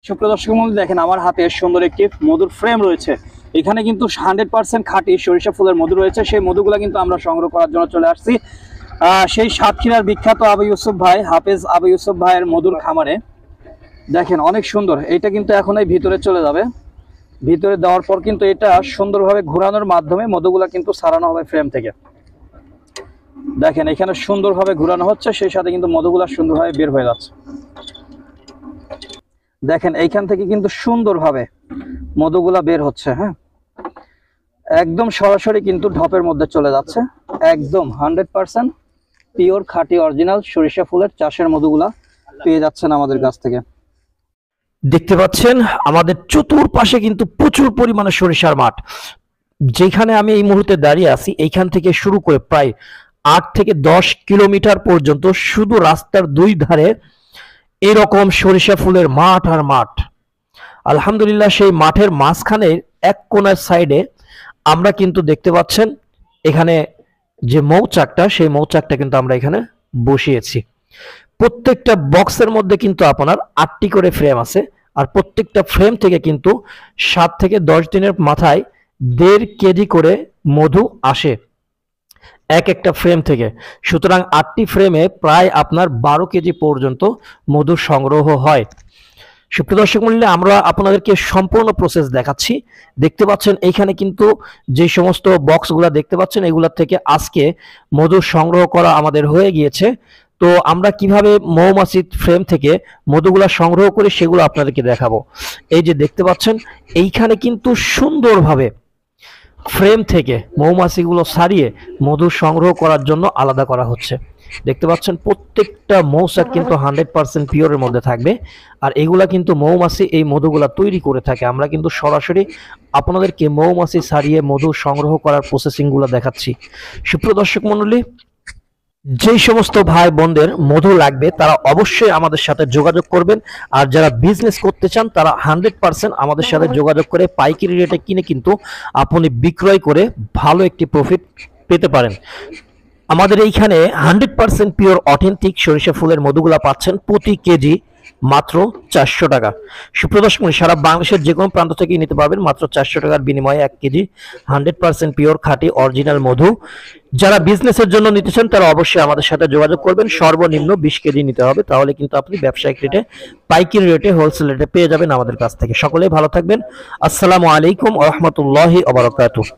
সুপ্রিয় দর্শক মণ্ডলী, দেখেন আমার হাতে সুন্দর একটি মধুর ফ্রেম রয়েছে। এখানে কিন্তু 100% খাঁটি সরিষা ফুলের মধু রয়েছে। সেই মধুগুলা কিন্তু আমরা সংগ্রহ করার জন্য চলে আসছি সেই সাতক্ষীরার বিখ্যাত আবু ইউসুফ ভাই, হাফেজ আবু ইউসুফ ভাইয়ের মধুর খামারে। দেখেন অনেক সুন্দর। এইটা কিন্তু এখন এই ভিতরে চলে যাবে। ভিতরে দেওয়ার পর কিন্তু এটা সুন্দরভাবে ঘোরানোর মাধ্যমে মধুগুলা কিন্তু ছাড়ানো হবে ফ্রেম থেকে। দেখেন এখানে সুন্দরভাবে ঘোরানো হচ্ছে, সেই সাথে কিন্তু মধুগুলা সুন্দরভাবে বের হয়ে যাচ্ছে। দেখেন এইখান থেকে কিন্তু সুন্দরভাবে মধুগুলা বের হচ্ছে। হ্যাঁ, একদম সরাসরি কিন্তু ঢপের মধ্যে চলে যাচ্ছে। একদম 100% পিওর খাঁটি অরিজিনাল সরিষা ফুলের চাষের মধুগুলা পেয়ে যাচ্ছেন আমাদের কাছ থেকে। দেখতে পাচ্ছেন আমাদের চতুর্পাশে কিন্তু প্রচুর পরিমাণে সরিষার মাঠ। যেখানে আমি এই মুহূর্তে দাঁড়িয়ে আছি, এইখান থেকে শুরু করে প্রায় 8 থেকে 10 কিলোমিটার পর্যন্ত শুধু রাস্তার দুই ধারে এরকম সরিষা ফুলের মাঠ আর মাঠ। আলহামদুলিল্লাহ, সেই মাঠের মাঝখানে এক কোণার সাইডে আমরা কিন্তু দেখতে পাচ্ছেন এখানে যে মৌচাকটা, সেই মৌচাকটা কিন্তু আমরা এখানে বসিয়েছি। প্রত্যেকটা বক্সের মধ্যে কিন্তু আপনার 8টি করে ফ্রেম আছে, আর প্রত্যেকটা ফ্রেম থেকে কিন্তু 7 থেকে 10 দিনের মাথায় 1.5 কেজি করে মধু আসে এক একটা ফ্রেম থেকে। সুতরাং 8টি ফ্রেমে প্রায় আপনার 12 কেজি পর্যন্ত মধু সংগ্রহ হয়। সুপ্রিয় দর্শক মণ্ডলী, আমরা আপনাদেরকে সম্পূর্ণ প্রসেস দেখাচ্ছি। দেখতে পাচ্ছেন এইখানে কিন্তু যে সমস্ত বক্সগুলো দেখতে পাচ্ছেন, এগুলোর থেকে আজকে মধু সংগ্রহ করা আমাদের হয়ে গিয়েছে। তো আমরা কিভাবে মৌমাছি ফ্রেম থেকে মধুগুলা সংগ্রহ করি সেগুলো আপনাদেরকে দেখাবো। এই যে দেখতে পাচ্ছেন এইখানে কিন্তু সুন্দরভাবে ফ্রেম থেকে মৌমাছিগুলো ছাড়িয়ে মধু সংগ্রহ করার জন্য আলাদা করা হচ্ছে। দেখতে পাচ্ছেন প্রত্যেকটা মৌচাক কিন্তু 100% পিওরের মধ্যে থাকবে, আর এগুলা কিন্তু মৌমাছি এই মধুগুলা তৈরি করে থাকে। আমরা কিন্তু সরাসরি আপনাদেরকে মৌমাছি ছাড়িয়ে মধু সংগ্রহ করার প্রসেসিং গুলো দেখাচ্ছি। সুপ্রিয় দর্শক মণ্ডলী, যেই সমস্ত ভাই বোনদের মধু লাগবে তারা অবশ্যই আমাদের সাথে যোগাযোগ করবেন। আর যারা বিজনেস করতে চান তারা 100% আমাদের সাথে যোগাযোগ করে পাইকারি রেটে কিনে কিন্তু আপনি বিক্রয় করে ভালো একটি প্রফিট পেতে পারেন। আমাদের এইখানে 100% পিওর অথেন্টিক সরিষা ফুলের মধুগুলা পাচ্ছেন প্রতি কেজি মাত্র 400 টাকা। সুপ্রিয় দর্শক, সারা বাংলাদেশের যে কোনো প্রান্ত থেকে নিতে পারবেন মাত্র 400 টাকার বিনিময়ে 1 কেজি 100% পিওর খাঁটি অরিজিনাল মধু। যারা বিজনেসের জন্য নিতে চান তারা অবশ্যই আমাদের সাথে যোগাযোগ করবেন। সর্বনিম্ন 20 কেজি নিতে হবে, তাহলে কিন্তু আপনি ব্যবসায়িক রেটে, পাইকারি রেটে, হোলসেল রেটে পেয়ে যাবেন আমাদের কাছ থেকে। সকলেই ভালো থাকবেন। আসসালামু আলাইকুম ওয়া রাহমাতুল্লাহি ওয়া বারাকাতুহু।